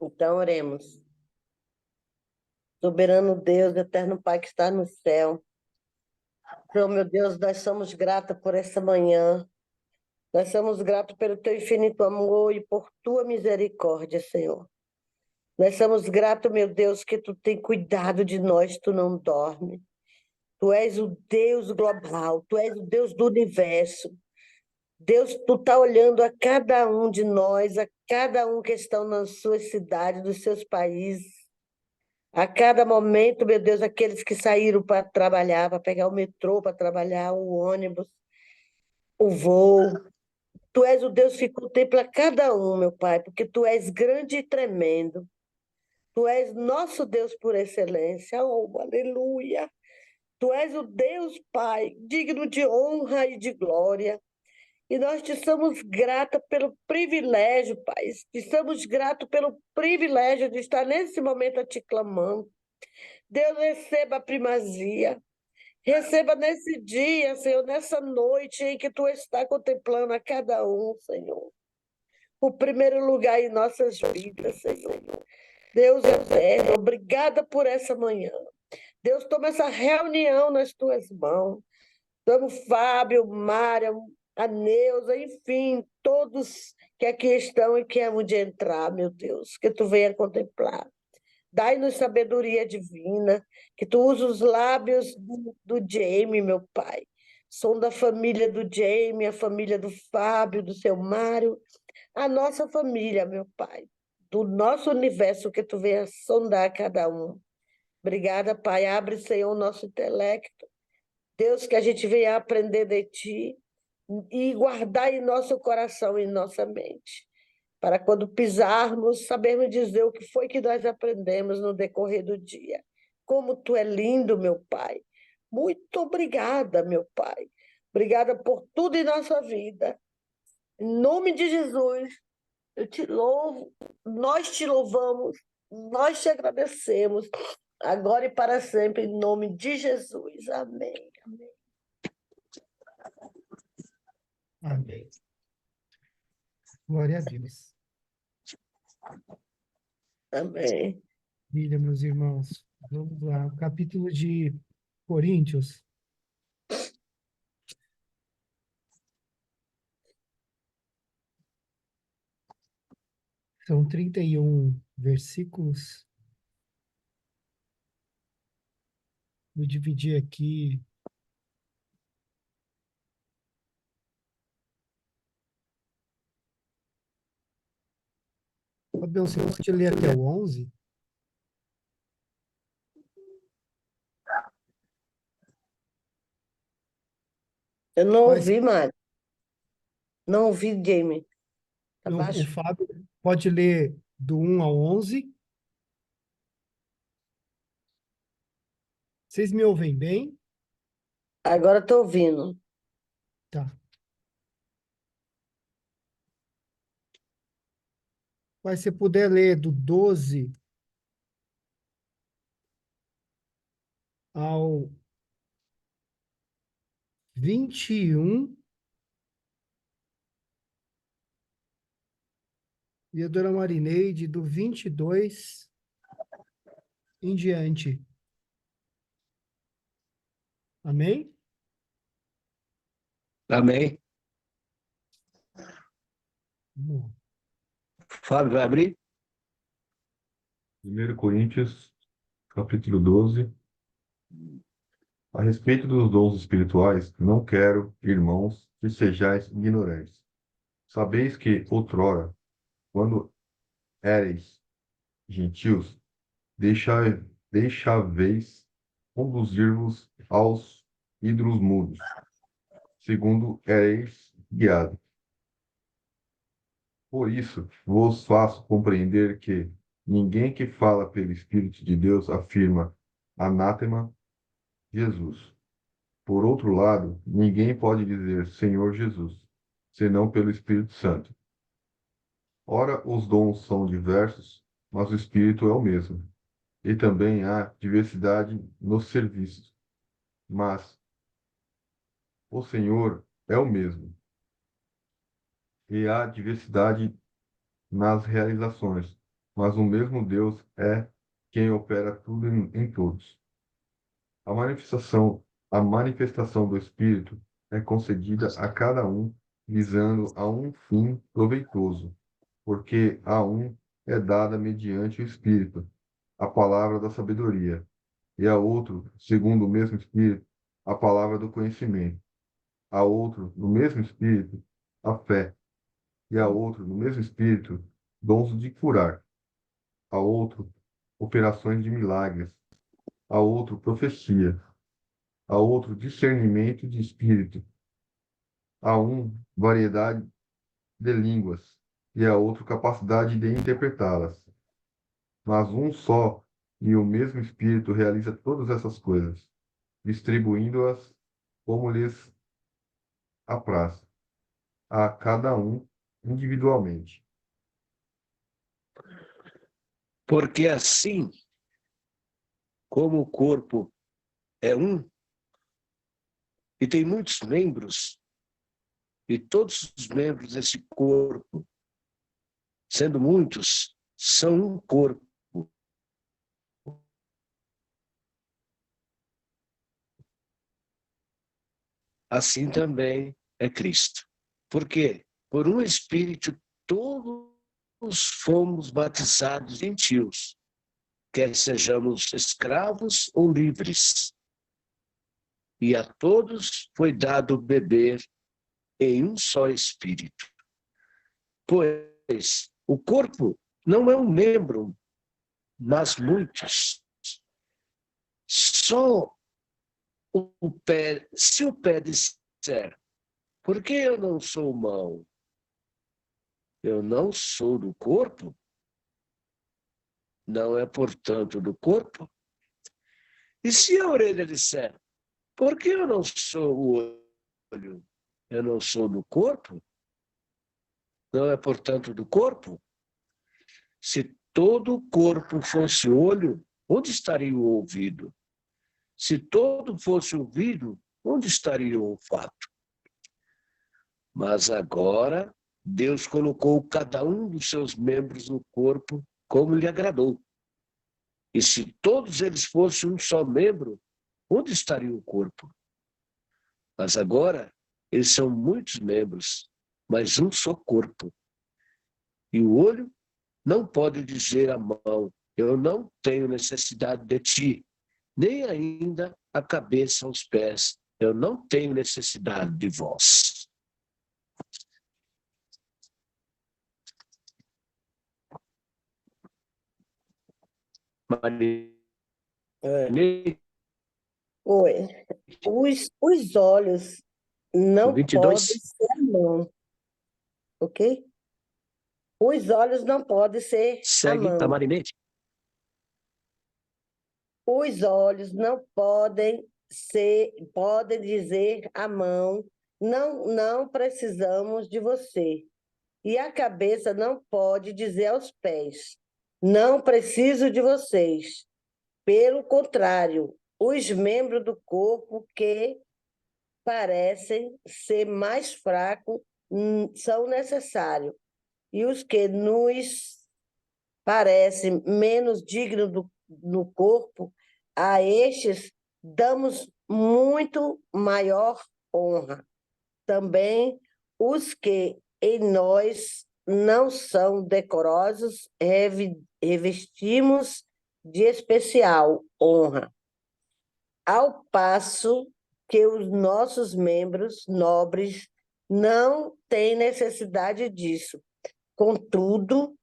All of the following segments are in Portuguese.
Então, oremos. Soberano Deus, eterno Pai que está no céu. Senhor, meu Deus, nós somos gratos por essa manhã. Nós somos gratos pelo teu infinito amor e por tua misericórdia, Senhor. Nós somos gratos, meu Deus, que tu tem cuidado de nós, tu não dorme. Tu és o Deus global, tu és o Deus do universo. Deus, tu está olhando a cada um de nós, a cada um que estão nas suas cidades, nos seus países. A cada momento, meu Deus, aqueles que saíram para trabalhar, para pegar o metrô, para trabalhar, o ônibus, o voo. Tu és o Deus que contempla cada um, meu Pai, porque tu és grande e tremendo. Tu és nosso Deus por excelência. Oh, aleluia. Tu és o Deus, Pai, digno de honra e de glória. E nós te somos grata pelo privilégio, Pai. Te somos gratos pelo privilégio de estar nesse momento a te clamando. Deus, receba a primazia. Receba nesse dia, Senhor, nessa noite em que tu está contemplando a cada um, Senhor. O primeiro lugar em nossas vidas, Senhor. Deus eterno, obrigada por essa manhã. Deus, toma essa reunião nas tuas mãos. Toma o Fábio, Mária, a Neuza, enfim, todos que aqui estão e que hão de entrar, meu Deus, que tu venha contemplar. Dai-nos sabedoria divina, que tu uses os lábios do Jamie, meu Pai. São da família do Jamie, a família do Fábio, do seu Mário, a nossa família, meu Pai, do nosso universo, que tu venha sondar cada um. Obrigada, Pai. Abre, Senhor, o nosso intelecto. Deus, que a gente venha aprender de Ti e guardar em nosso coração e em nossa mente, para quando pisarmos, sabermos dizer o que foi que nós aprendemos no decorrer do dia. Como Tu é lindo, meu Pai. Muito obrigada, meu Pai. Obrigada por tudo em nossa vida. Em nome de Jesus, eu te louvo, nós te louvamos, nós te agradecemos, agora e para sempre, em nome de Jesus. Amém. Amém. Amém. Glória a Deus. Amém. Maravilha, meus irmãos. Vamos lá. O capítulo de Coríntios. São 31 versículos. Vou dividir aqui. Fabião, você pode ler até o 11? Eu não Mas ouvi, Mário. Não ouvi, Jamie. Tá o baixo? Fábio pode ler do 1 ao 11. Vocês me ouvem bem? Agora estou ouvindo. Tá. Mas se puder ler do 12 ao 21, e a dona Marineide do 22 em diante. Amém? Amém. Vamos. Fábio, vai abrir? 1 Coríntios, capítulo 12. A respeito dos dons espirituais, não quero, irmãos, que sejais ignorantes. Sabeis que, outrora, quando éreis gentios, deixáveis conduzir-vos aos ídolos mudos, segundo éreis guiados. Por isso, vos faço compreender que ninguém que fala pelo Espírito de Deus afirma anátema Jesus. Por outro lado, ninguém pode dizer Senhor Jesus, senão pelo Espírito Santo. Ora, os dons são diversos, mas o Espírito é o mesmo. E também há diversidade nos serviços, mas o Senhor é o mesmo. E há diversidade nas realizações, mas o mesmo Deus é quem opera tudo em todos. A manifestação, a manifestação do Espírito é concedida a cada um visando a um fim proveitoso, porque a um é dada mediante o Espírito a palavra da sabedoria, e a outro, segundo o mesmo Espírito, a palavra do conhecimento, a outro, no mesmo Espírito, a fé, e a outro, no mesmo Espírito, dons de curar, a outro, operações de milagres, a outro, profecia, a outro, discernimento de espírito, a um, variedade de línguas, e a outro, capacidade de interpretá-las. Mas um só e o mesmo Espírito realiza todas essas coisas, distribuindo-as como lhes apraz, a cada um individualmente. Porque assim como o corpo é um e tem muitos membros, e todos os membros desse corpo, sendo muitos, são um corpo. Assim também é Cristo. Por quê? Por um Espírito todos fomos batizados gentios, quer sejamos escravos ou livres. E a todos foi dado beber em um só Espírito. Pois o corpo não é um membro, mas muitos. Só o pé, se o pé disser, por que eu não sou mão? Eu não sou do corpo? Não é, portanto, do corpo? E se a orelha disser, por que eu não sou o olho? Eu não sou do corpo? Não é, portanto, do corpo? Se todo o corpo fosse olho, onde estaria o ouvido? Se todo fosse ouvido, onde estaria o olfato? Mas agora, Deus colocou cada um dos seus membros no corpo como lhe agradou. E se todos eles fossem um só membro, onde estaria o corpo? Mas agora, eles são muitos membros, mas um só corpo. E o olho não pode dizer à mão, eu não tenho necessidade de ti, nem ainda a cabeça aos pés, eu não tenho necessidade de vós. É. Oi. Os olhos não 22. podem ser a mão, ok? Os olhos não podem ser a Segue mão. Tamarinete. Os olhos não podem dizer à mão, não precisamos de você. E a cabeça não pode dizer aos pés, não preciso de vocês. Pelo contrário, os membros do corpo que parecem ser mais fracos são necessários. E os que nos parecem menos dignos no corpo, a estes damos muito maior honra. Também os que em nós não são decorosos, revestimos de especial honra. Ao passo que os nossos membros nobres não têm necessidade disso. Contudo,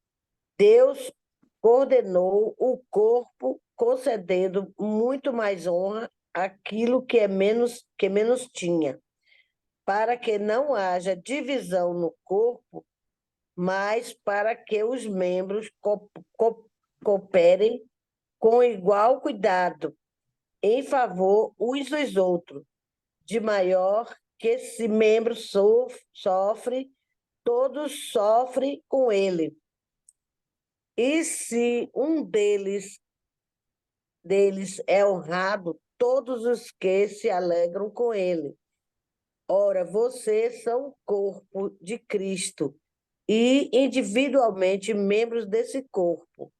Deus coordenou o corpo, concedendo muito mais honra àquilo que menos tinha, para que não haja divisão no corpo, mas para que os membros cooperem com igual cuidado em favor uns dos outros, de maior que esse membro sofre, todos sofrem com ele. E se um deles é honrado, todos os que se alegram com ele. Ora, vocês são o corpo de Cristo e individualmente membros desse corpo.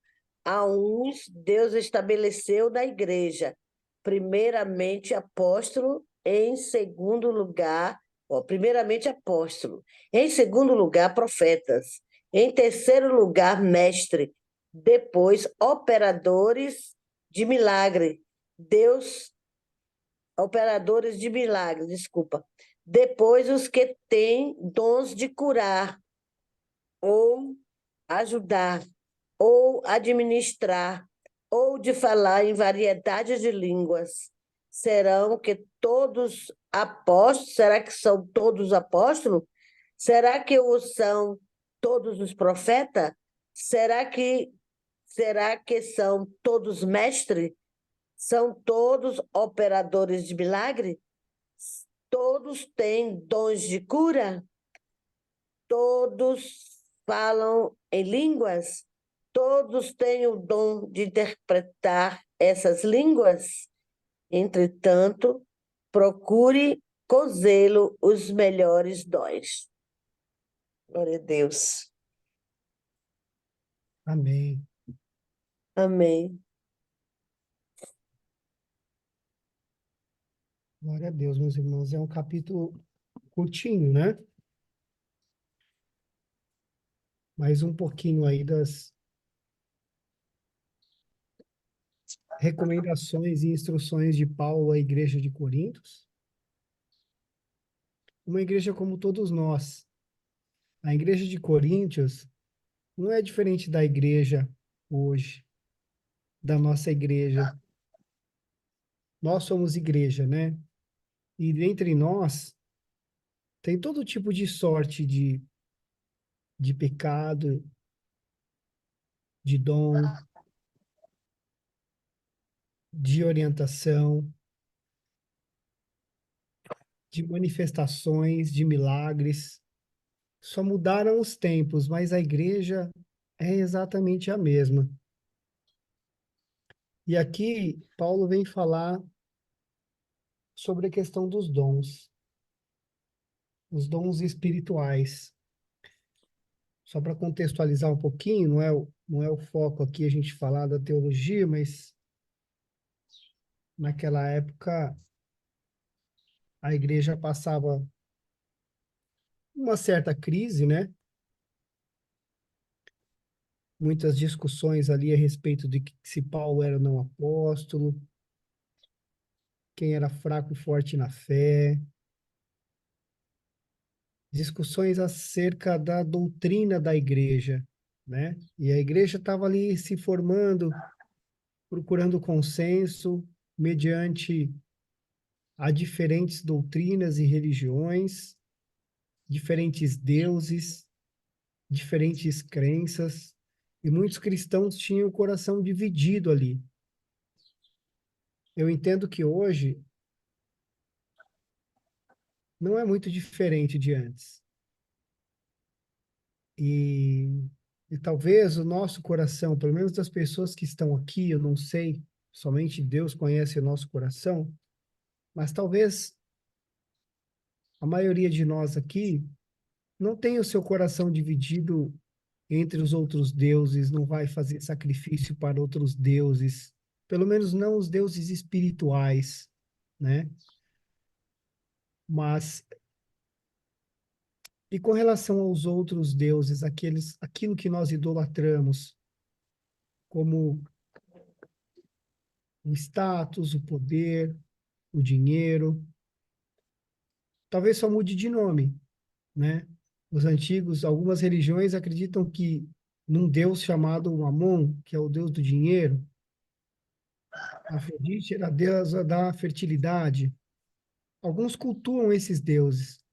A uns Deus estabeleceu na igreja, primeiramente apóstolo, em segundo lugar, primeiramente apóstolo, em segundo lugar profetas, em terceiro lugar mestre, depois operadores de milagre. Deus, operadores de milagre, desculpa. Depois os que têm dons de curar ou ajudar ou administrar, ou de falar em variedades de línguas. Serão que todos apóstolos? Será que são todos apóstolos? Será que são todos os profetas? Será que são todos mestres? São todos operadores de milagre? Todos têm dons de cura? Todos falam em línguas? Todos têm o dom de interpretar essas línguas? Entretanto, procure com zelo os melhores dons. Glória a Deus. Amém. Amém. Glória a Deus, meus irmãos. É um capítulo curtinho, né? Mais um pouquinho aí das recomendações e instruções de Paulo à igreja de Corintos. Uma igreja como todos nós. A igreja de Coríntios não é diferente da igreja hoje, da nossa igreja. Nós somos igreja, né? E entre nós tem todo tipo de sorte de pecado, de dom, de orientação, de manifestações, de milagres. Só mudaram os tempos, mas a igreja é exatamente a mesma. E aqui, Paulo vem falar sobre a questão dos dons, os dons espirituais. Só para contextualizar um pouquinho, não é o foco aqui a gente falar da teologia, mas naquela época a igreja passava uma certa crise, né? Muitas discussões ali a respeito de se Paulo era ou não apóstolo, quem era fraco e forte na fé, discussões acerca da doutrina da igreja, né? E a igreja estava ali se formando, procurando consenso mediante a diferentes doutrinas e religiões, diferentes deuses, diferentes crenças, e muitos cristãos tinham o coração dividido ali. Eu entendo que hoje não é muito diferente de antes. E talvez o nosso coração, pelo menos das pessoas que estão aqui, eu não sei, somente Deus conhece o nosso coração, mas talvez a maioria de nós aqui não tenha o seu coração dividido entre os outros deuses, não vai fazer sacrifício para outros deuses, pelo menos não os deuses espirituais, né? Mas e com relação aos outros deuses, aquilo que nós idolatramos, como o status, o poder, o dinheiro, talvez só mude de nome, né? Os antigos, algumas religiões acreditam que num deus chamado Amon, que é o deus do dinheiro, Afrodite era a deusa da fertilidade. Alguns cultuam esses deuses.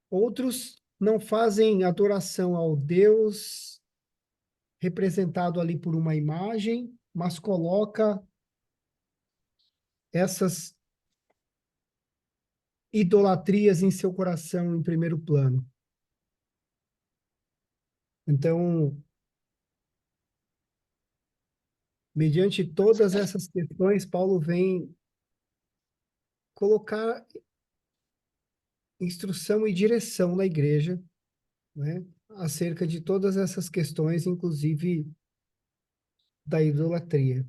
Outros não fazem adoração ao deus representado ali por uma imagem, mas coloca essas idolatrias em seu coração em primeiro plano. Então, mediante todas essas questões, Paulo vem colocar instrução e direção na igreja, né? acerca de todas essas questões, inclusive da idolatria.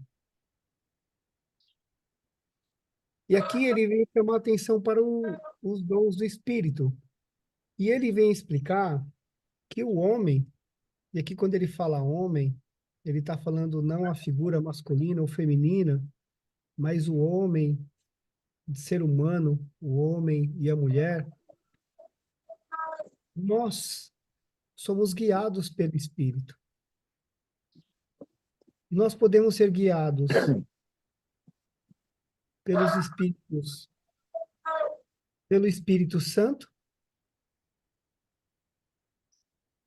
E aqui ele vem chamar atenção para os dons do Espírito. E ele vem explicar que o homem, e aqui quando ele fala homem, ele está falando não a figura masculina ou feminina, mas o homem, o ser humano, o homem e a mulher, nós somos guiados pelo Espírito. Nós podemos ser guiados pelos Espíritos, pelo Espírito Santo,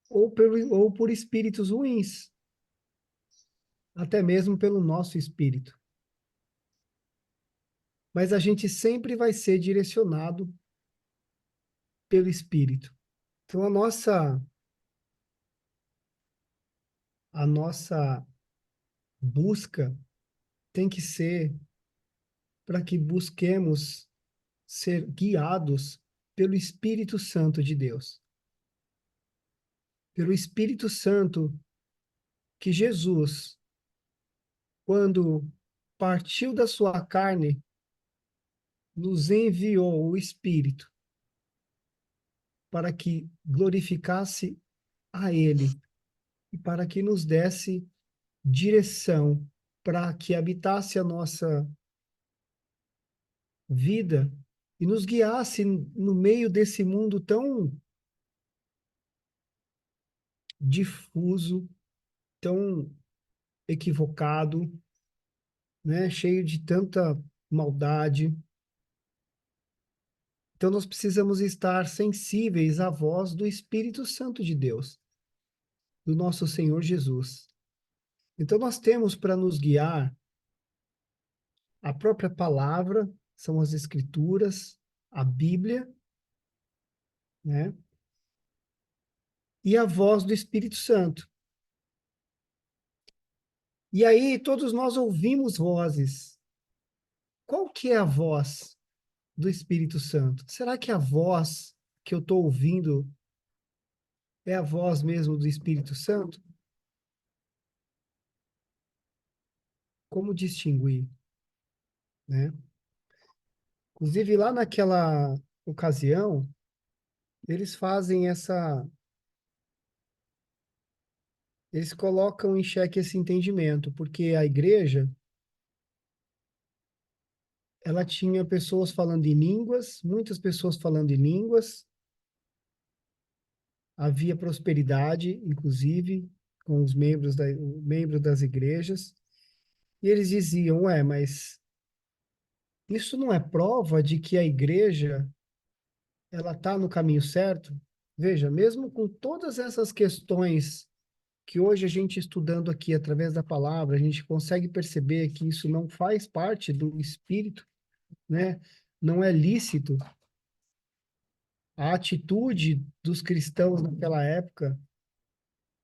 ou por espíritos ruins, até mesmo pelo nosso espírito. Mas a gente sempre vai ser direcionado pelo Espírito. Então, a nossa busca tem que ser para que busquemos ser guiados pelo Espírito Santo de Deus. Pelo Espírito Santo que Jesus, quando partiu da sua carne, nos enviou o Espírito para que glorificasse a Ele e para que nos desse direção para que habitasse a nossa vida e nos guiasse no meio desse mundo tão difuso, tão equivocado, né, cheio de tanta maldade. Então nós precisamos estar sensíveis à voz do Espírito Santo de Deus, do nosso Senhor Jesus. Então nós temos para nos guiar a própria palavra, são as Escrituras, a Bíblia, né? E a voz do Espírito Santo. E aí todos nós ouvimos vozes. Qual que é a voz do Espírito Santo? Será que a voz que eu estou ouvindo é a voz mesmo do Espírito Santo? Como distinguir, né? Inclusive, lá naquela ocasião, eles fazem essa. Eles colocam em xeque esse entendimento, porque a igreja, ela tinha pessoas falando em línguas, muitas pessoas falando em línguas, havia prosperidade, inclusive, com os membros das igrejas, e eles diziam, ué, mas isso não é prova de que a igreja ela está no caminho certo? Veja, mesmo com todas essas questões que hoje a gente estudando aqui através da palavra, a gente consegue perceber que isso não faz parte do espírito, né? Não é lícito. A atitude dos cristãos naquela época,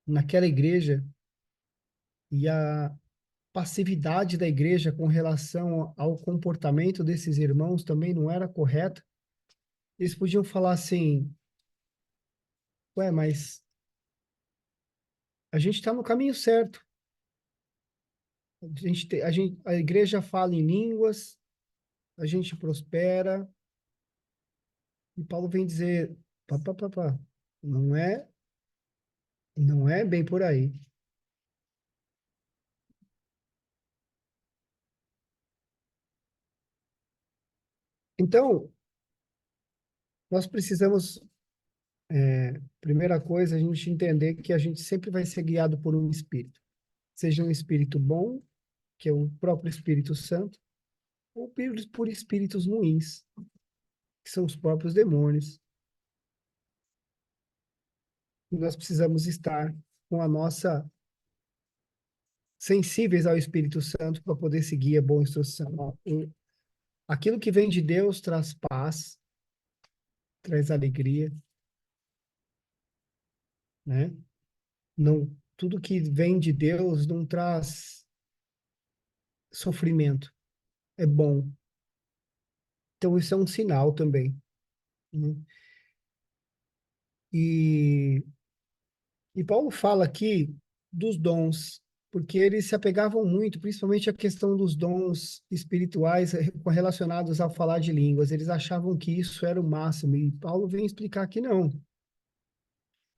naquela igreja, e a passividade da igreja com relação ao comportamento desses irmãos também não era correta. Eles podiam falar assim, ué, mas a gente está no caminho certo. A igreja fala em línguas, a gente prospera, e Paulo vem dizer, pá, pá, pá, pá, não é bem por aí. Então, nós precisamos, primeira coisa, a gente entender que a gente sempre vai ser guiado por um espírito. Seja um espírito bom, que é o próprio Espírito Santo, ou por espíritos ruins, que são os próprios demônios. E nós precisamos estar com a nossa sensíveis ao Espírito Santo para poder seguir a boa instrução. Aquilo que vem de Deus traz paz, traz alegria, né? Não, tudo que vem de Deus não traz sofrimento, é bom. Então isso é um sinal também, né? E E Paulo fala aqui dos dons, porque eles se apegavam muito, principalmente à questão dos dons espirituais relacionados ao falar de línguas. Eles achavam que isso era o máximo, e Paulo vem explicar que não.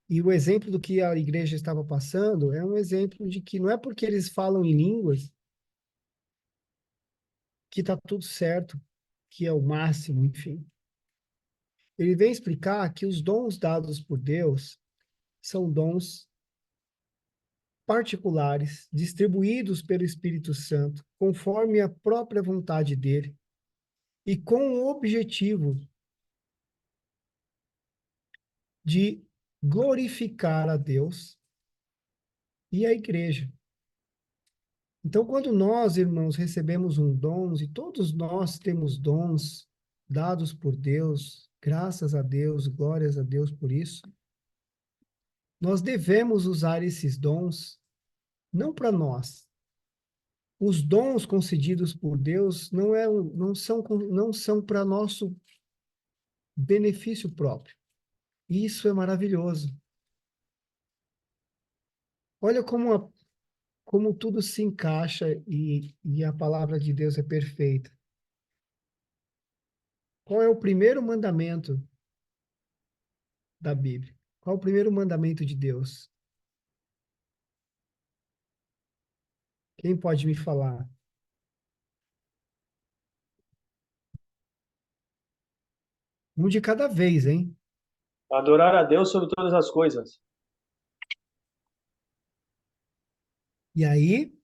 E o exemplo do que a igreja estava passando é um exemplo de que não é porque eles falam em línguas que está tudo certo, que é o máximo, enfim. Ele vem explicar que os dons dados por Deus são dons particulares, distribuídos pelo Espírito Santo, conforme a própria vontade dele, e com o objetivo de glorificar a Deus e a igreja. Então, quando nós, irmãos, recebemos um dom, e todos nós temos dons dados por Deus, graças a Deus, glórias a Deus por isso, nós devemos usar esses dons não para nós. Os dons concedidos por Deus não são para nosso benefício próprio. Isso é maravilhoso. Olha como tudo se encaixa e a palavra de Deus é perfeita. Qual é o primeiro mandamento da Bíblia? Qual é o primeiro mandamento de Deus? Quem pode me falar? Um de cada vez, hein? Adorar a Deus sobre todas as coisas. E aí,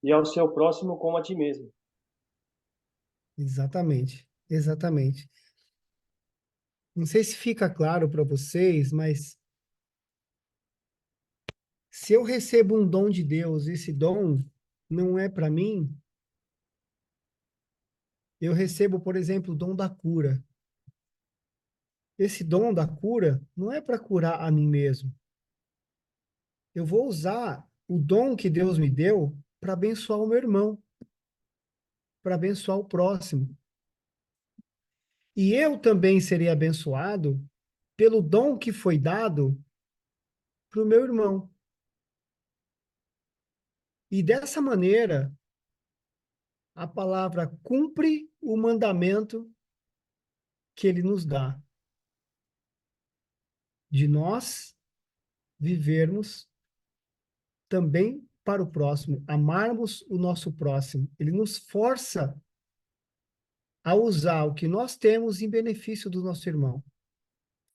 E ao seu próximo como a ti mesmo. exatamente, exatamente. Não sei se fica claro para vocês, mas se eu recebo um dom de Deus, esse dom não é para mim, eu recebo, por exemplo, o dom da cura. Esse dom da cura não é para curar a mim mesmo. Eu vou usar o dom que Deus me deu para abençoar o meu irmão, para abençoar o próximo. E eu também serei abençoado pelo dom que foi dado para o meu irmão. E dessa maneira, a palavra cumpre o mandamento que ele nos dá, de nós vivermos também para o próximo, amarmos o nosso próximo. Ele nos força a usar o que nós temos em benefício do nosso irmão.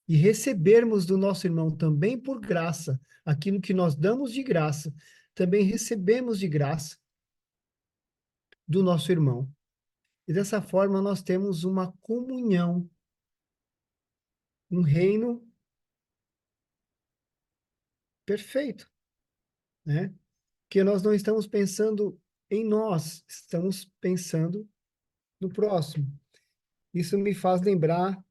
E recebermos do nosso irmão também por graça, aquilo que nós damos de graça, também recebemos de graça do nosso irmão. E dessa forma nós temos uma comunhão, um reino perfeito, né? Que nós não estamos pensando em nós, estamos pensando no próximo. Isso me faz lembrar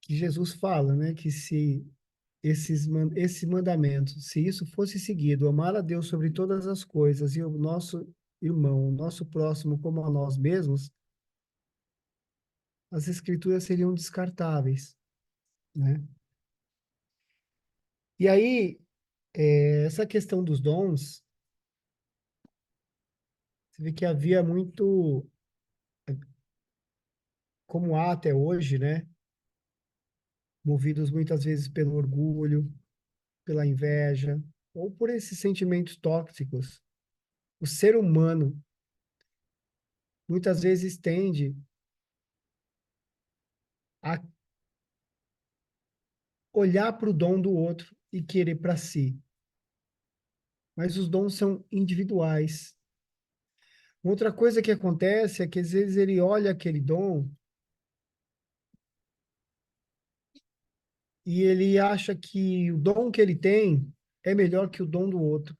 que Jesus fala, né, que se esse mandamento, se isso fosse seguido, amar a Deus sobre todas as coisas e o nosso irmão, o nosso próximo como a nós mesmos, as escrituras seriam descartáveis, né? E aí, essa questão dos dons, você vê que havia muito, como há até hoje, né? Movidos muitas vezes pelo orgulho, pela inveja, ou por esses sentimentos tóxicos. O ser humano muitas vezes tende a olhar para o dom do outro e querer para si. Mas os dons são individuais. Outra coisa que acontece é que às vezes ele olha aquele dom e ele acha que o dom que ele tem é melhor que o dom do outro.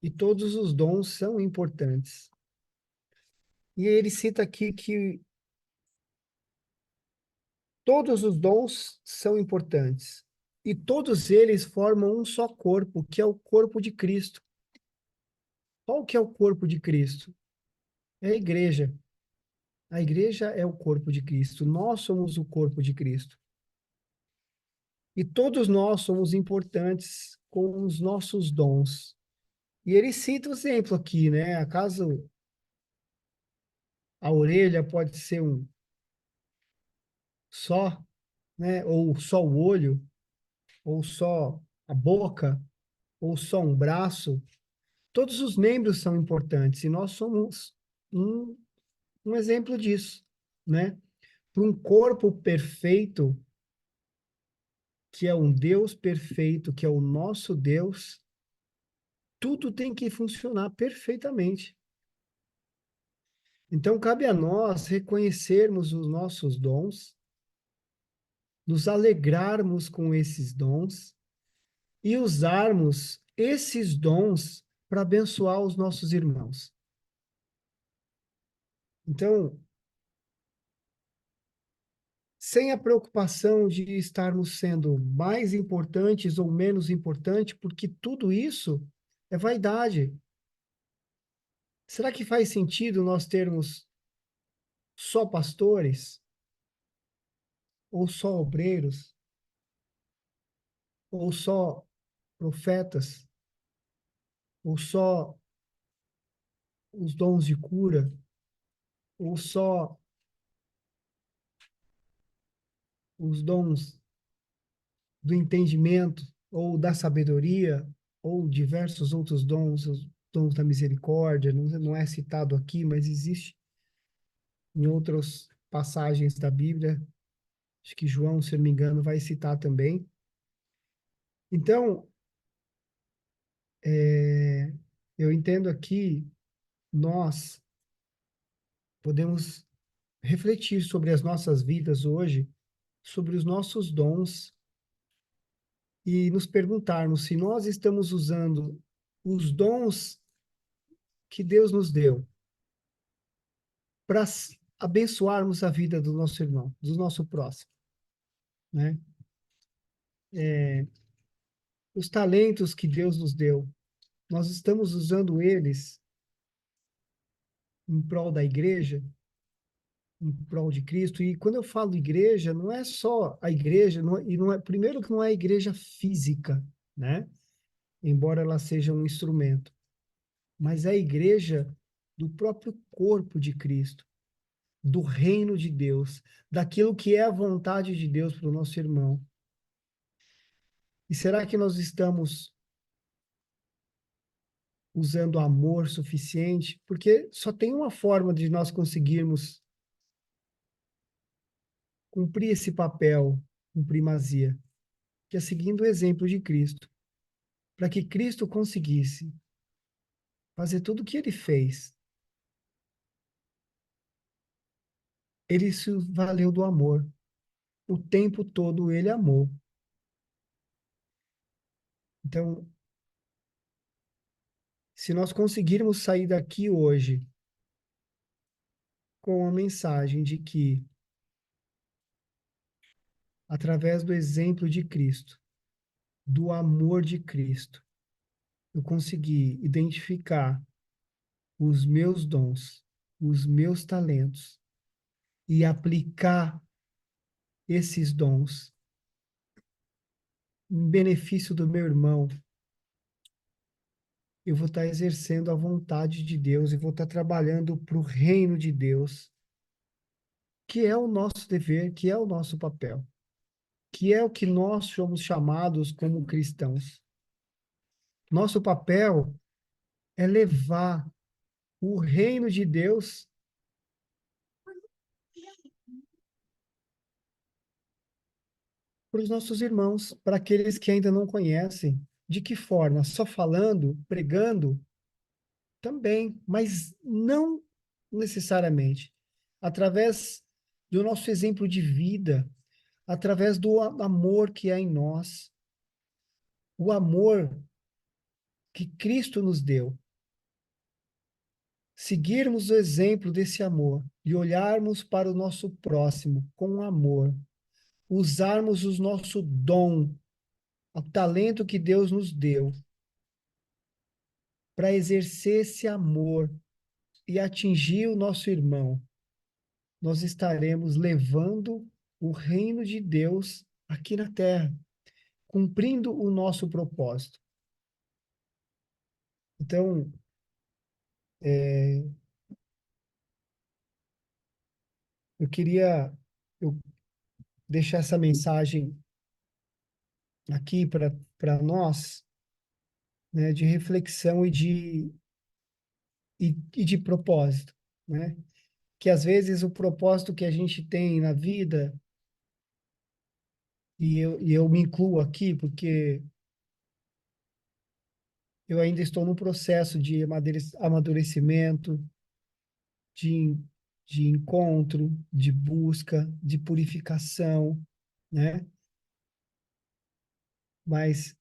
E todos os dons são importantes. E ele cita aqui que todos os dons são importantes. E todos eles formam um só corpo, que é o corpo de Cristo. Qual que é o corpo de Cristo? É a igreja. A igreja é o corpo de Cristo, nós somos o corpo de Cristo. E todos nós somos importantes com os nossos dons. E ele cita o exemplo aqui, né? Acaso a orelha pode ser um só, né? Ou só o olho, ou só a boca, ou só um braço. Todos os membros são importantes e nós somos um, um exemplo disso, né? Para um corpo perfeito, que é um Deus perfeito, que é o nosso Deus, tudo tem que funcionar perfeitamente. Então, cabe a nós reconhecermos os nossos dons, nos alegrarmos com esses dons e usarmos esses dons para abençoar os nossos irmãos. Então, sem a preocupação de estarmos sendo mais importantes ou menos importantes, porque tudo isso é vaidade. Será que faz sentido nós termos só pastores, ou só obreiros, ou só profetas, ou só os dons de cura, ou só os dons do entendimento, ou da sabedoria, ou diversos outros dons, os dons da misericórdia, não é citado aqui, mas existe em outras passagens da Bíblia, acho que João, se eu não me engano, vai citar também. Então, eu entendo aqui, nós podemos refletir sobre as nossas vidas hoje, sobre os nossos dons e nos perguntarmos se nós estamos usando os dons que Deus nos deu para abençoarmos a vida do nosso irmão, do nosso próximo, né? Os talentos que Deus nos deu, nós estamos usando eles em prol da igreja, em prol de Cristo. E quando eu falo igreja, não é só a igreja, e não é, primeiro que não é a igreja física, né? Embora ela seja um instrumento, mas é a igreja do próprio corpo de Cristo, do reino de Deus, daquilo que é a vontade de Deus para o nosso irmão. E será que nós estamos usando amor suficiente? Porque só tem uma forma de nós conseguirmos cumprir esse papel com primazia, que é seguindo o exemplo de Cristo. Para que Cristo conseguisse fazer tudo o que ele fez, ele se valeu do amor. O tempo todo ele amou. Então, se nós conseguirmos sair daqui hoje com a mensagem de que, através do exemplo de Cristo, do amor de Cristo, eu consegui identificar os meus dons, os meus talentos e aplicar esses dons em benefício do meu irmão, eu vou estar exercendo a vontade de Deus e vou estar trabalhando para o reino de Deus, que é o nosso dever, que é o nosso papel, que é o que nós somos chamados como cristãos. Nosso papel é levar o reino de Deus para os nossos irmãos, para aqueles que ainda não conhecem. De que forma? Só falando, pregando? Também, mas não necessariamente. Através do nosso exemplo de vida, através do amor que há em nós, o amor que Cristo nos deu. Seguirmos o exemplo desse amor e olharmos para o nosso próximo com amor, usarmos o nosso dom, o talento que Deus nos deu, para exercer esse amor e atingir o nosso irmão. nós estaremos levando o reino de Deus aqui na terra, cumprindo o nosso propósito. Então, eu queria eu deixar essa mensagem aqui para nós, né, de reflexão e de propósito, né? Que às vezes o propósito que a gente tem na vida, e eu me incluo aqui, porque eu ainda estou no processo de amadurecimento, de, de encontro, de busca, de purificação, né? Mas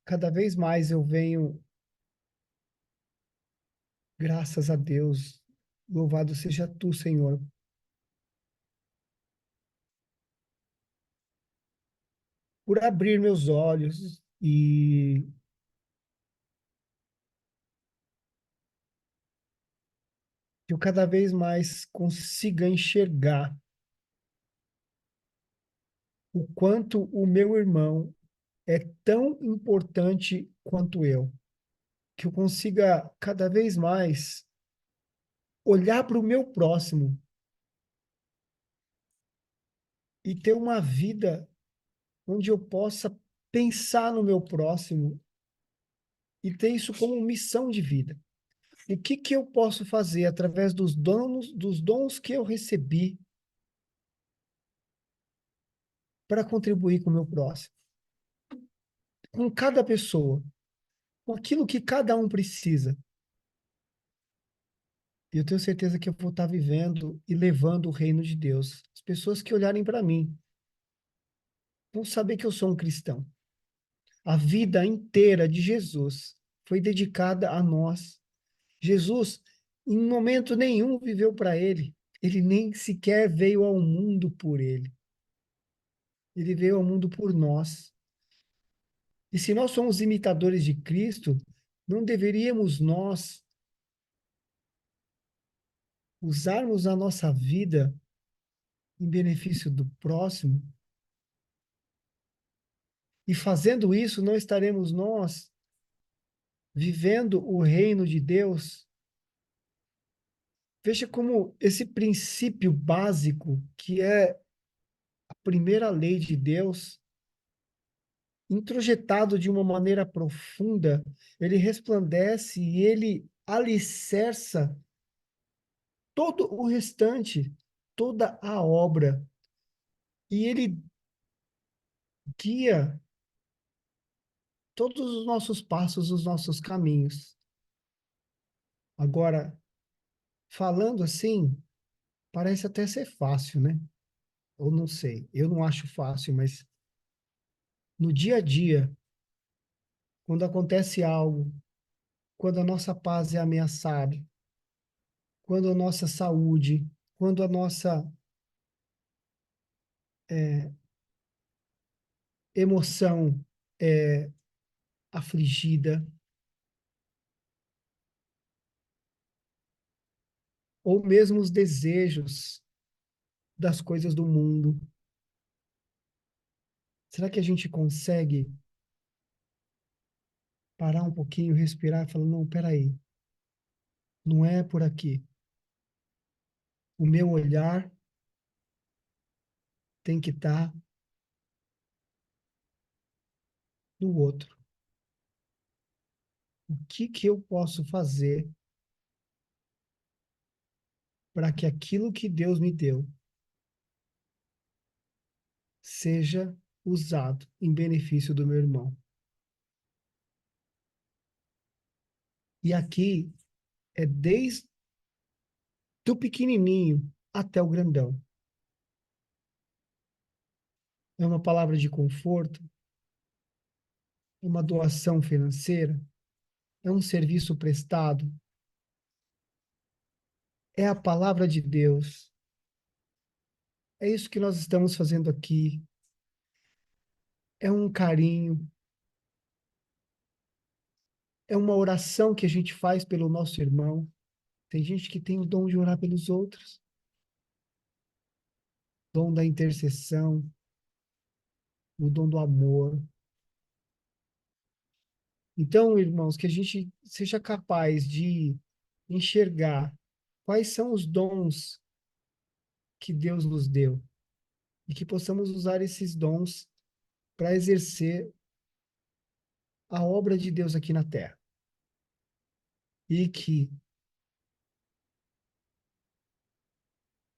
cada vez mais eu venho, graças a Deus, louvado seja tu, Senhor, por abrir meus olhos e que eu cada vez mais consiga enxergar o quanto o meu irmão é tão importante quanto eu. Que eu consiga cada vez mais olhar para o meu próximo e ter uma vida onde eu possa pensar no meu próximo e ter isso como missão de vida. O que que eu posso fazer através dos dons que eu recebi para contribuir com o meu próximo, com cada pessoa, com aquilo que cada um precisa. E eu tenho certeza que eu vou estar vivendo e levando o reino de Deus. As pessoas que olharem para mim vão saber que eu sou um cristão. A vida inteira de Jesus foi dedicada a nós. Jesus, em momento nenhum, viveu para ele. Ele nem sequer veio ao mundo por ele. Ele veio ao mundo por nós. E se nós somos imitadores de Cristo, não deveríamos nós usarmos a nossa vida em benefício do próximo? E fazendo isso, não estaremos nós vivendo o reino de Deus? Veja como esse princípio básico, que é a primeira lei de Deus, introjetado de uma maneira profunda, ele resplandece e ele alicerça todo o restante, toda a obra. E ele guia todos os nossos passos, os nossos caminhos. Agora, falando assim, parece até ser fácil, né? Ou não sei, eu não acho fácil, mas no dia a dia, quando acontece algo, quando a nossa paz é ameaçada, quando a nossa saúde, quando a nossa é, emoção é afligida, ou mesmo os desejos das coisas do mundo, será que a gente consegue parar um pouquinho, respirar e falar, não, peraí, não é por aqui. O meu olhar tem que estar no outro. O que que eu posso fazer para que aquilo que Deus me deu seja usado em benefício do meu irmão? E aqui é desde o pequenininho até o grandão. É uma palavra de conforto, é uma doação financeira, é um serviço prestado, é a palavra de Deus. É isso que nós estamos fazendo aqui. É um carinho, é uma oração que a gente faz pelo nosso irmão. Tem gente que tem o dom de orar pelos outros. dom da intercessão, o dom do amor. Então, irmãos, que a gente seja capaz de enxergar quais são os dons que Deus nos deu e que possamos usar esses dons para exercer a obra de Deus aqui na Terra. E que,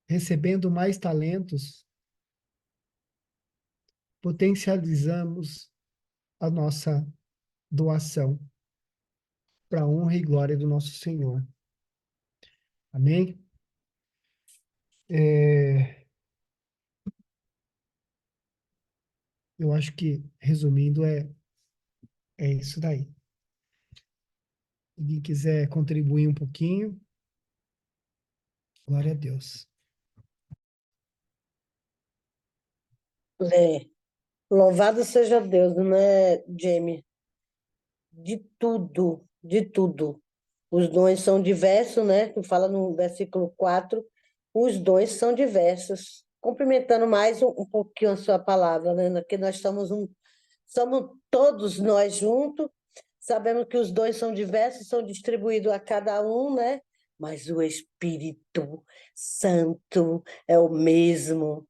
recebendo mais talentos, potencializamos a nossa doação para a honra e glória do nosso Senhor. Amém? Eu acho que, resumindo, é isso daí. Se alguém quiser contribuir um pouquinho, glória a Deus. É, louvado seja Deus, né, Jamie? De tudo, de tudo. Os dons são diversos, né? Que fala no versículo 4, os dons são diversos. Cumprimentando mais um pouquinho a sua palavra, né? Que nós somos todos nós juntos, sabemos que os dons são diversos, são distribuídos a cada um, né? Mas o Espírito Santo é o mesmo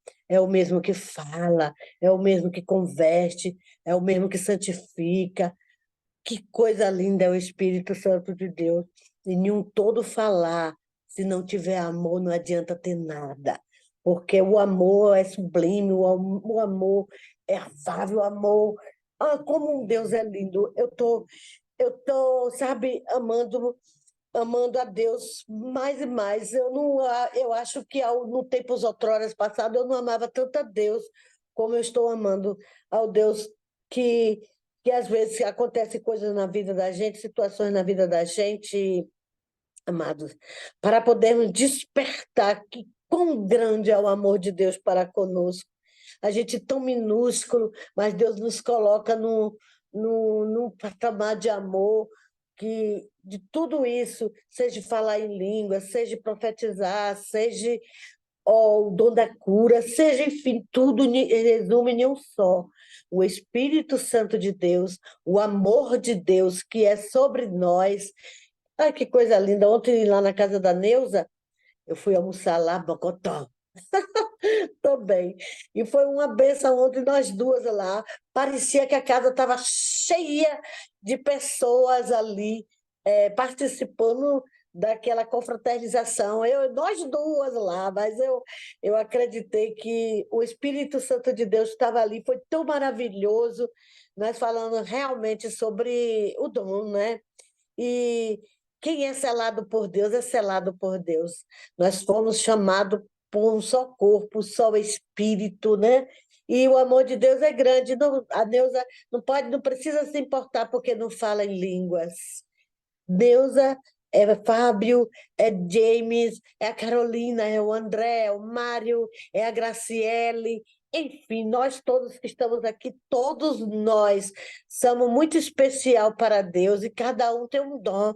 que fala, é o mesmo que converte, é o mesmo que santifica. Que coisa linda é o Espírito Santo de Deus. E nenhum todo falar, se não tiver amor, não adianta ter nada. Porque o amor é sublime, o amor é afável, o amor. Ah, como um Deus é lindo. Sabe, amando a Deus mais e mais. Eu acho que no tempos outroras passados eu não amava tanto a Deus como eu estou amando ao Deus que que às vezes acontecem coisas na vida da gente, situações na vida da gente, amados, para podermos despertar que quão grande é o amor de Deus para conosco. A gente é tão minúsculo, mas Deus nos coloca num patamar de amor que de tudo isso, seja falar em língua, seja profetizar, seja o dom da cura, seja, enfim, tudo resume em um só. O Espírito Santo de Deus, o amor de Deus que é sobre nós. Ai, que coisa linda. Ontem, lá na casa da Neuza, eu fui almoçar lá, Bocotó. Tô bem. E foi uma benção ontem, nós duas lá. Parecia que a casa estava cheia de pessoas ali, participando daquela confraternização. Nós duas lá, mas eu acreditei que o Espírito Santo de Deus estava ali, foi tão maravilhoso. Nós falando realmente sobre o dom, né? E quem é selado por Deus é selado por Deus. Nós fomos chamados por um só corpo, um só espírito, né? E o amor de Deus é grande. A Neuza não precisa se importar porque não fala em línguas. Neuza é Fábio, é James, é a Carolina, é o André, é o Mário, é a Graciele, enfim, nós todos que estamos aqui, todos nós somos muito especial para Deus e cada um tem um dom.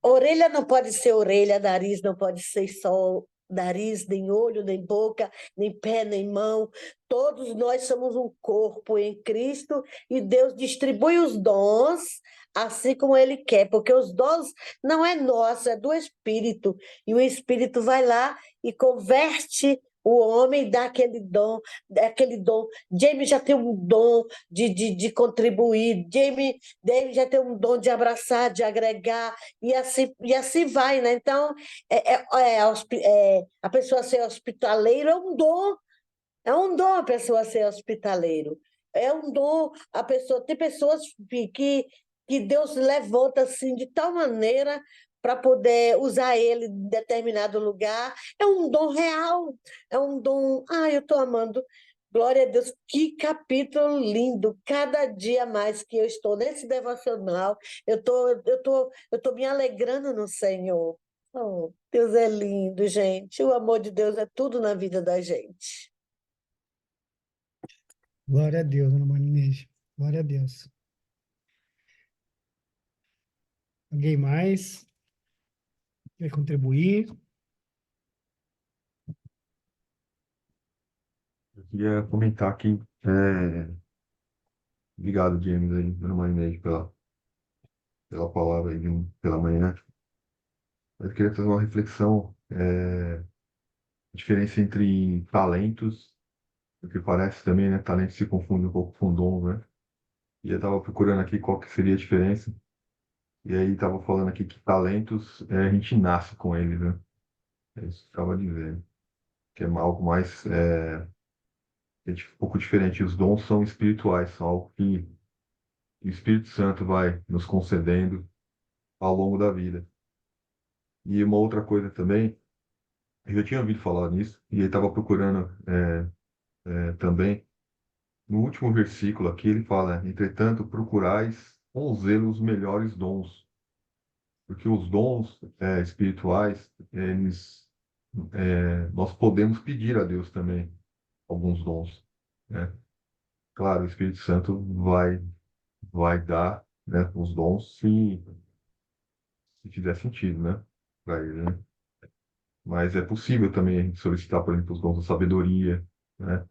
Orelha não pode ser orelha, nariz não pode ser só nariz, nem olho, nem boca, nem pé, nem mão. Todos nós somos um corpo em Cristo e Deus distribui os dons assim como Ele quer, porque os dons não é nosso, é do Espírito. E o Espírito vai lá e converte o homem, dá aquele dom. Jamie já tem um dom de contribuir, Jamie já tem um dom de abraçar, de agregar, e assim vai, né? Então, a pessoa ser hospitaleiro é um dom a pessoa ser hospitaleiro, é um dom a pessoa. Tem pessoas que Deus levanta assim de tal maneira para poder usar ele em determinado lugar. É um dom real, é um dom. Ah, eu estou amando. Glória a Deus, que capítulo lindo! Cada dia mais que eu estou nesse devocional, eu tô me alegrando no Senhor. Oh, Deus é lindo, gente. O amor de Deus é tudo na vida da gente. Glória a Deus, Ana Maria Inês. Glória a Deus. Alguém mais quer contribuir? queria comentar aqui, obrigado, James, aí, pela manhã, pela palavra aí, pela manhã. Eu queria fazer uma reflexão, a diferença entre talentos, porque parece também, né, talentos se confundem um pouco com dom, né? E eu estava procurando aqui qual que seria a diferença, e aí estava falando aqui que talentos, a gente nasce com eles, né? É isso que estava dizendo, que é algo mais, um pouco diferente. Os dons são espirituais, são algo que o Espírito Santo vai nos concedendo ao longo da vida. E uma outra coisa também, eu já tinha ouvido falar nisso, e ele estava procurando também, no último versículo aqui, ele fala: entretanto, procurais com zelo os melhores dons, porque os dons espirituais, nós podemos pedir a Deus também alguns dons, né? Claro, o Espírito Santo vai dar, né, os dons se fizer sentido, né, para ele, né? Mas é possível também a gente solicitar, por exemplo, os dons da sabedoria, né?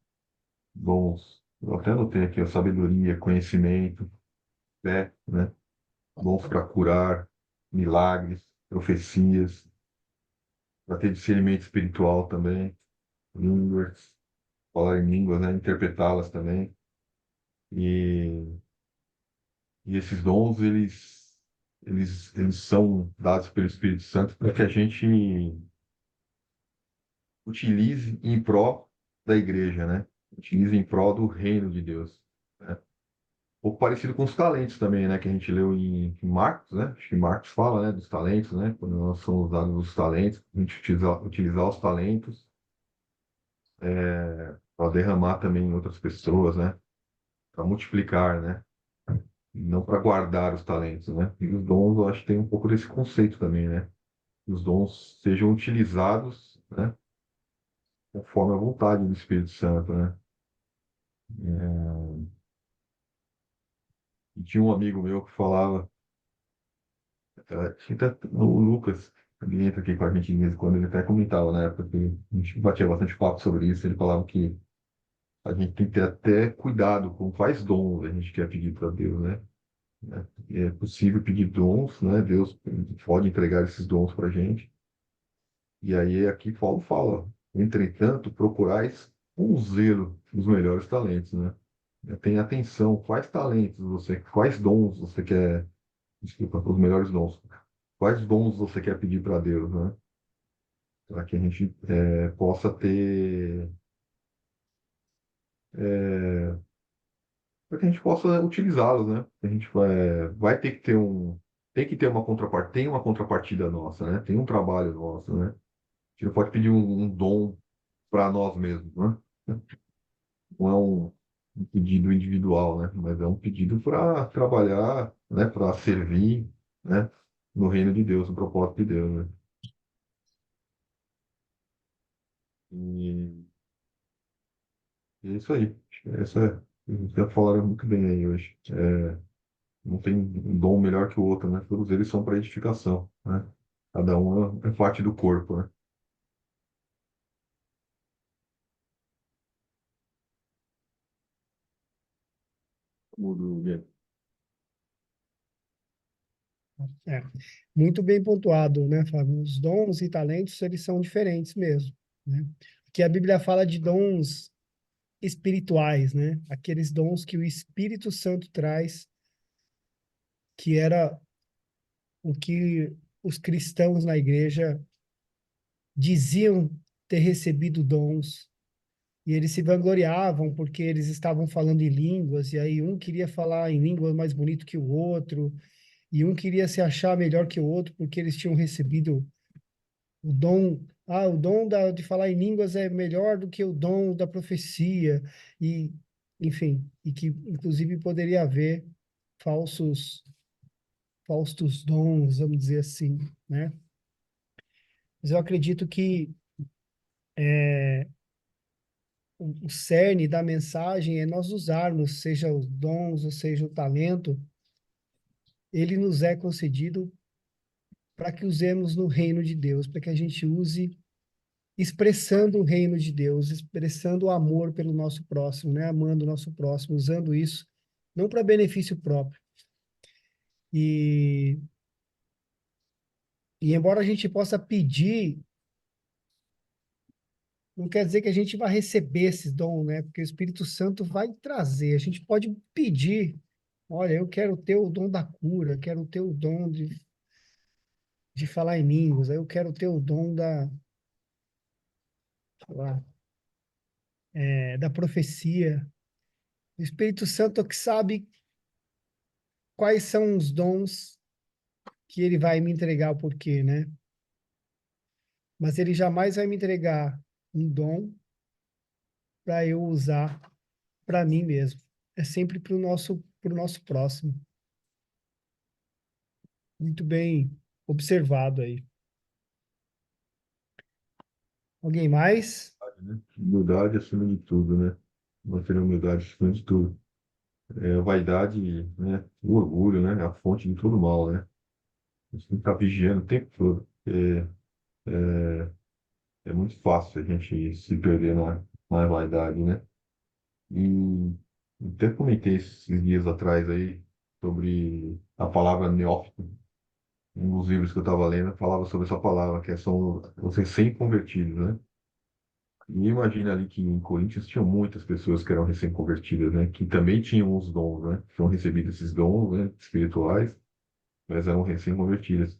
Dons, eu até anotei aqui, a sabedoria, conhecimento, fé, né? Dons para curar, milagres, profecias, para ter discernimento espiritual também, línguas, falar em línguas, né? Interpretá-las também. E, e esses dons, eles são dados pelo Espírito Santo para que a gente utilize em prol da igreja, né? Utilize em prol do reino de Deus, né? Um pouco parecido com os talentos também, né? Que a gente leu em Marcos, né? Acho que Marcos fala, né? Dos talentos, né? Quando nós somos dados os talentos, a gente utilizar os talentos para derramar também em outras pessoas, né? Para multiplicar, né? Não para guardar os talentos, né? E os dons, eu acho que tem um pouco desse conceito também, né? Que os dons sejam utilizados, né? Conforme a vontade do Espírito Santo, né? E tinha um amigo meu que falava, acho que até o Lucas, ele entra aqui com a gente de vez em quando, ele até comentava na época que a gente batia bastante papo sobre isso, ele falava que a gente tem que ter até cuidado com quais dons a gente quer pedir para Deus, né? E é possível pedir dons, né? Deus pode entregar esses dons para a gente. E aí aqui Paulo fala, entretanto, procurais com zelo os melhores talentos, né? Tenha atenção, quais talentos você, quais dons você quer, desculpa, os melhores dons. Quais dons você quer pedir para Deus, né? Para que a gente possa ter, para que a gente possa utilizá-los, né? A gente vai ter que ter tem que ter uma contrapartida, tem uma contrapartida nossa, né? Tem um trabalho nosso, né? A gente não pode pedir um dom para nós mesmos, né? Não é um pedido individual, né? Mas é um pedido para trabalhar, né? Para servir, né? No reino de Deus, no propósito de Deus, né? E é isso aí. Acho que já falaram muito bem aí hoje. Não tem um dom melhor que o outro, né? Todos eles são para edificação, né? Cada um é parte do corpo, né? Mudo, Guilherme. É, muito bem pontuado, né, Fábio? Os dons e talentos, eles são diferentes mesmo, né? Porque a Bíblia fala de dons espirituais, né? Aqueles dons que o Espírito Santo traz, que era o que os cristãos na igreja diziam ter recebido dons, e eles se vangloriavam porque eles estavam falando em línguas, e aí um queria falar em língua mais bonito que o outro, e um queria se achar melhor que o outro porque eles tinham recebido o dom. Ah, o dom de falar em línguas é melhor do que o dom da profecia, e, enfim, e que inclusive poderia haver falsos, falsos dons, vamos dizer assim, né? Mas eu acredito que o cerne da mensagem é nós usarmos, seja os dons, ou seja o talento, ele nos é concedido para que usemos no reino de Deus, para que a gente use expressando o reino de Deus, expressando o amor pelo nosso próximo, né? Amando o nosso próximo, usando isso não para benefício próprio. E embora a gente possa pedir, não quer dizer que a gente vai receber esses dons, né? Porque o Espírito Santo vai trazer. A gente pode pedir, olha, eu quero ter o dom da cura, quero ter o dom de falar em línguas, eu quero ter o dom sei lá, da profecia. O Espírito Santo é que sabe quais são os dons que ele vai me entregar, o porquê, né? Mas ele jamais vai me entregar um dom para eu usar para mim mesmo. É sempre para o nosso próximo. Muito bem observado aí. Alguém mais? Né? Humildade acima de tudo, né? Manter a humildade acima de tudo. A vaidade, né? O orgulho, né? É a fonte de todo mal, né? A gente tem que estar vigiando o tempo todo. É muito fácil a gente se perder na vaidade, né? E até comentei esses dias atrás aí sobre a palavra neófito. Um dos livros que eu estava lendo falava sobre essa palavra, que são os recém-convertidos, né? E imagina ali que em Coríntios tinham muitas pessoas que eram recém-convertidas, né? Que também tinham os dons, né? Tinham recebido esses dons, né? Espirituais, mas eram recém-convertidas.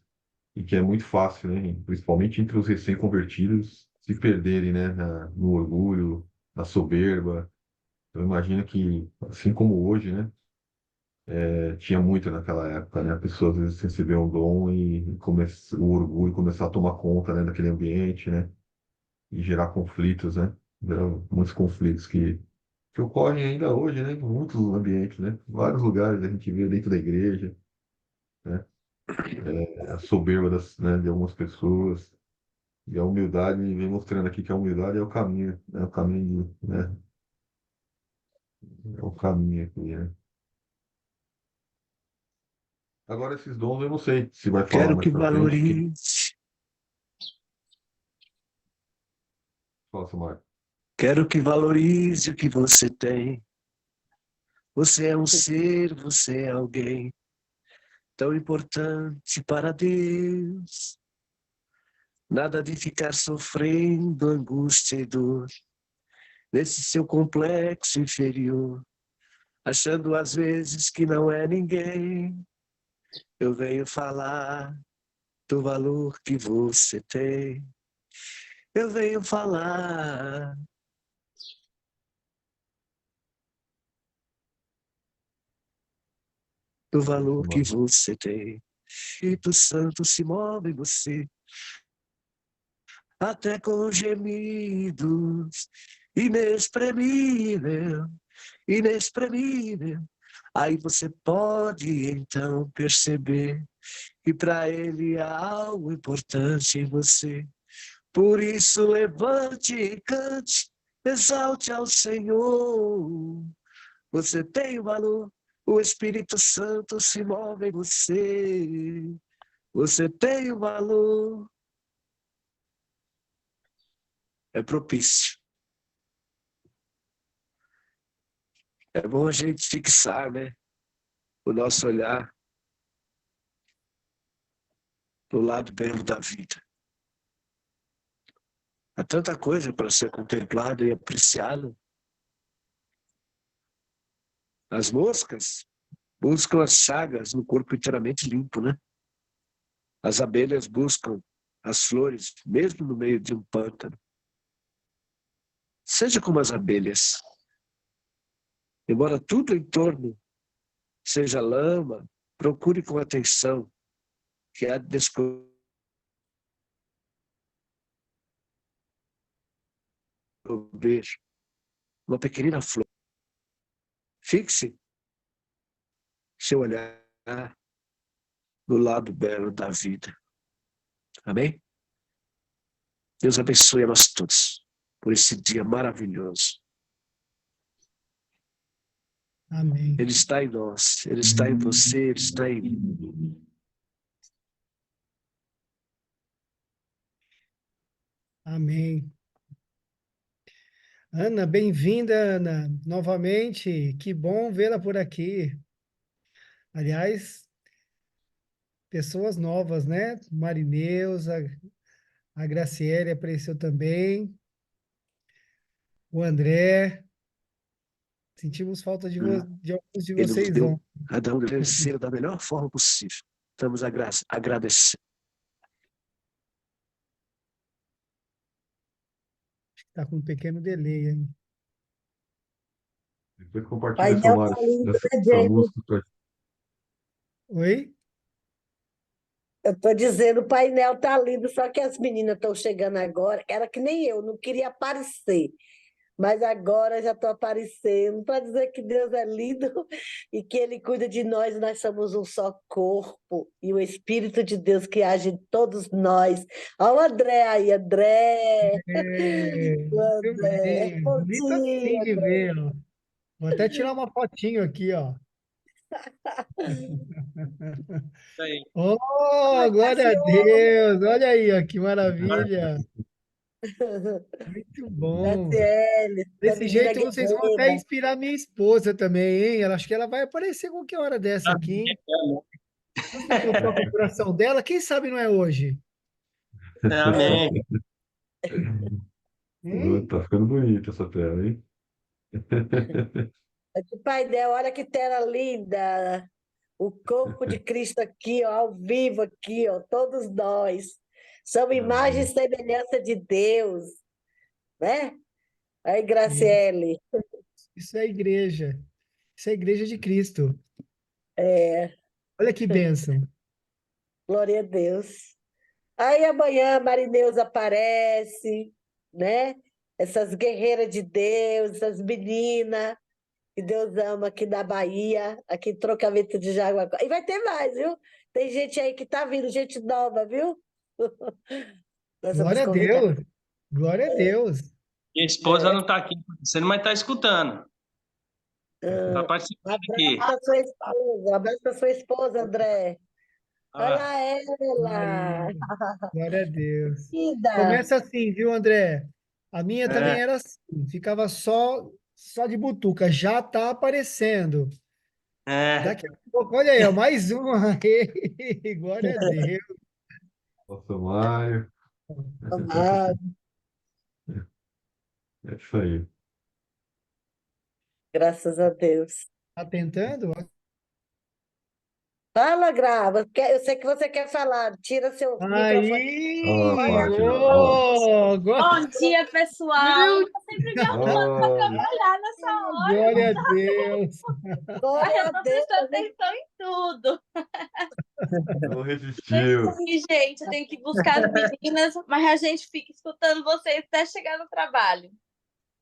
E que é muito fácil, né? Principalmente entre os recém-convertidos, se perderem, né? No orgulho, na soberba. Eu imagino que, assim como hoje, né? Tinha muito naquela época, né? A pessoa às vezes recebeu um dom e o orgulho começar a tomar conta, né? Daquele ambiente, né? E gerar conflitos, né? Gerar muitos conflitos que ocorrem ainda hoje, né? Em muitos ambientes, né? Vários lugares a gente vê dentro da igreja, né? A soberba né, de algumas pessoas. E a humildade, vem mostrando aqui que a humildade é o caminho, né? O caminho, né? É o caminho aqui, né? Agora, esses dons eu não sei se vai falar Quero mais que pra frente. valorize, Fala, Samar. quero que valorize o que você tem. Você é um ser, você é alguém tão importante para Deus. Nada de ficar sofrendo angústia e dor nesse seu complexo inferior, achando às vezes que não é ninguém. Eu venho falar do valor que você tem. Eu venho falar do valor que você tem. Espírito Santo se move em você, até com gemidos inexprimível, inexprimível. Aí você pode então perceber que para ele há algo importante em você. Por isso levante e cante, exalte ao Senhor. Você tem valor, o Espírito Santo se move em você. Você tem valor. É propício. É bom a gente fixar, né, o nosso olhar no lado belo da vida. Há tanta coisa para ser contemplada e apreciada. As moscas buscam as chagas no corpo inteiramente limpo, né? As abelhas buscam as flores, mesmo no meio de um pântano. Seja como as abelhas. Embora tudo em torno seja lama, procure com atenção que há de descobrir uma pequenina flor. Fixe seu olhar no lado belo da vida. Amém? Deus abençoe a nós todos por esse dia maravilhoso. Amém. Ele está em nós, Ele está em você, Ele está em mim. Amém. Ana, bem-vinda, Ana, novamente. Que bom vê-la por aqui. Aliás, pessoas novas, né? Marineusa, a Graciele apareceu também, o André. Sentimos falta de alguns de Ele nos vocês deu, ontem. cada um deve ser da melhor forma possível. Estamos agradecendo. Está com um pequeno delay aí. Depois compartilha, Painel Somário, tá lindo, essa né, Jenny? música. Oi? Eu tô dizendo, o painel tá lindo, só que as meninas estão chegando agora, era que nem eu, não queria aparecer, mas agora já estou aparecendo para dizer que Deus é lindo e que Ele cuida de nós, nós somos um só corpo, e o Espírito de Deus que age em todos nós. Olha o André aí, André! O Muito André, bem. bom Bonito assim dia! de ver, ó. Vou até tirar uma fotinho aqui, ó. Isso aí. Oh, Ai, glória a cachorro! Deus! Olha aí, ó, que maravilha! Muito bom! Graciele, essa Desse menina jeito vocês vão até guerreira. inspirar minha esposa também, hein? Acho que ela vai aparecer qualquer hora dessa aqui, hein? Você toca o coração dela, quem sabe não é hoje? Amém. Hein? Tá ficando bonita essa tela, hein? Que painel, olha que tela linda! O corpo de Cristo aqui, ó, ao vivo aqui, ó, todos nós. Somos imagem e Amém. semelhança de Deus, né? Aí, Isso Graciele, isso é igreja. Isso é a igreja de Cristo. é, Olha que bênção. glória a Deus. Aí amanhã a Marineusa aparece, né? Essas guerreiras de Deus, essas meninas que Deus ama aqui da Bahia, aqui em Trocamento de Jaguará. E vai ter mais, viu? Tem gente aí que tá vindo, gente nova, viu? Nós vamos Glória a convidar. Deus. Glória a Deus. Minha esposa não está aqui, você não vai estar escutando. Está Um participando abraço aqui. para sua esposa, um abraço para sua esposa, André. Ah, Olha ela, Aí, glória a Deus. linda. Começa assim, viu, André? A minha é, também era assim, ficava só de butuca, já tá aparecendo. é. Daqui a pouco, olha aí, ó, mais uma. Glória a Deus. Nossa, Mário. Ah, É isso aí. graças a Deus. Tá tentando? Fala, Grava. Eu sei que você quer falar. Tira seu microfone. Olha lá a Aí! Olha, parte lá. Olha lá. Bom dia, pessoal. Meu Eu tô sempre me arrumando para Olha. trabalhar nessa hora, glória a Deus. mas glória eu a tô Deus. prestando atenção em tudo. Não Tem que resistiu. ir, gente, eu tenho que buscar as meninas, mas a gente fica escutando vocês até chegar no trabalho.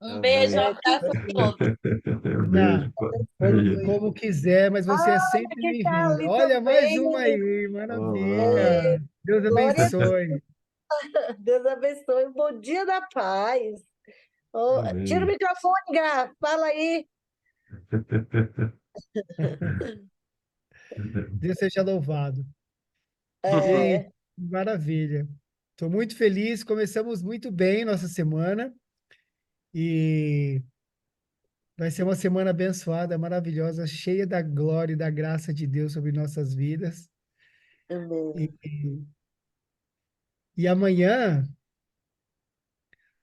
Um beijo, um Amém. abraço a todos. Um Na, beijo. Pra como quiser, mas você é Olha sempre quem está bem-vinda. ali Olha, mais também. uma aí, Olá. É, maravilha. Deus glória a abençoe. Deus abençoe. Bom dia da paz. Oh, tira o Amém. microfone, Gra. Fala aí. Deus seja louvado. Gente, É, maravilha. Estou muito feliz. Começamos muito bem nossa semana e vai ser uma semana abençoada, maravilhosa, cheia da glória e da graça de Deus sobre nossas vidas. E, amém. e amanhã,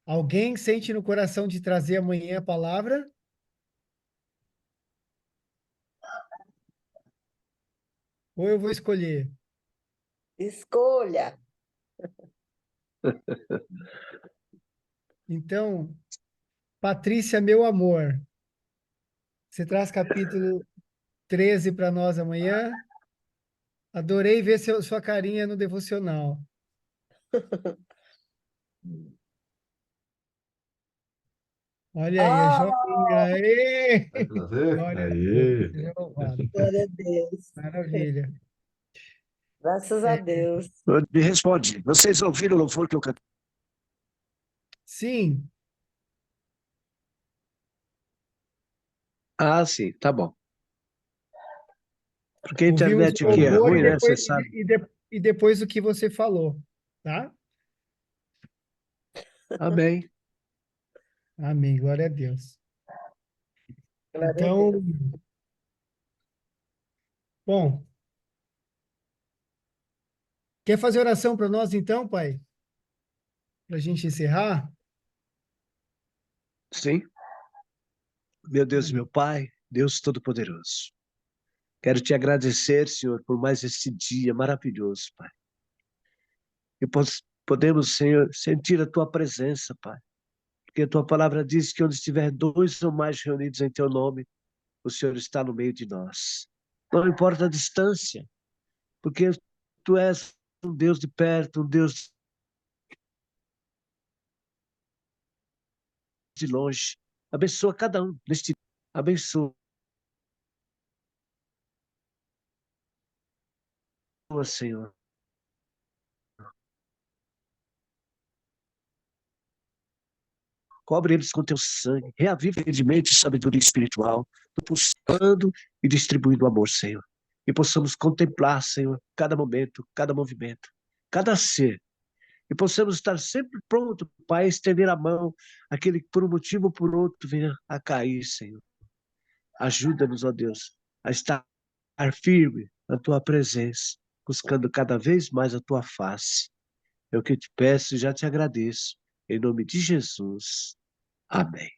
alguém sente no coração de trazer amanhã a palavra? Ou eu vou escolher? Escolha. Então, Patrícia, meu amor, você traz capítulo 13 para nós amanhã? Adorei ver sua carinha no devocional. Olha aí, a joinha. Oh, Aê! Vai trazer? Glória a Deus, Aí. seja louvado. glória a Deus. Maravilha. Graças a É, Deus. Me responde, vocês ouviram o louvor que eu cantei? sim, Ah, sim, tá bom. Porque a ouvimos internet o aqui é louvor ruim, né? Você sabe. e depois o que você falou, tá? Amém. Amém. Glória a Deus. Glória a Então, Deus. bom, quer fazer oração para nós então, pai? Para a gente encerrar? Sim. Meu Deus e meu Pai, Deus Todo-Poderoso. Quero te agradecer, Senhor, por mais esse dia maravilhoso, Pai. E podemos, Senhor, sentir a tua presença, Pai. Porque a tua palavra diz que onde estiver dois ou mais reunidos em teu nome, o Senhor está no meio de nós. Não importa a distância, porque tu és um Deus de perto, um Deus de longe. Abençoa cada um neste dia. Abençoa, Senhor. Cobre eles com teu sangue. Reaviva de mente e sabedoria espiritual, pulsando e distribuindo amor, Senhor. E possamos contemplar, Senhor, cada momento, cada movimento, cada ser. E possamos estar sempre pronto para estender a mão àquele que por um motivo ou por outro venha a cair, Senhor. Ajuda-nos, ó Deus, a estar firme na tua presença, buscando cada vez mais a tua face. É o que eu te peço e já te agradeço. Em nome de Jesus. Amém.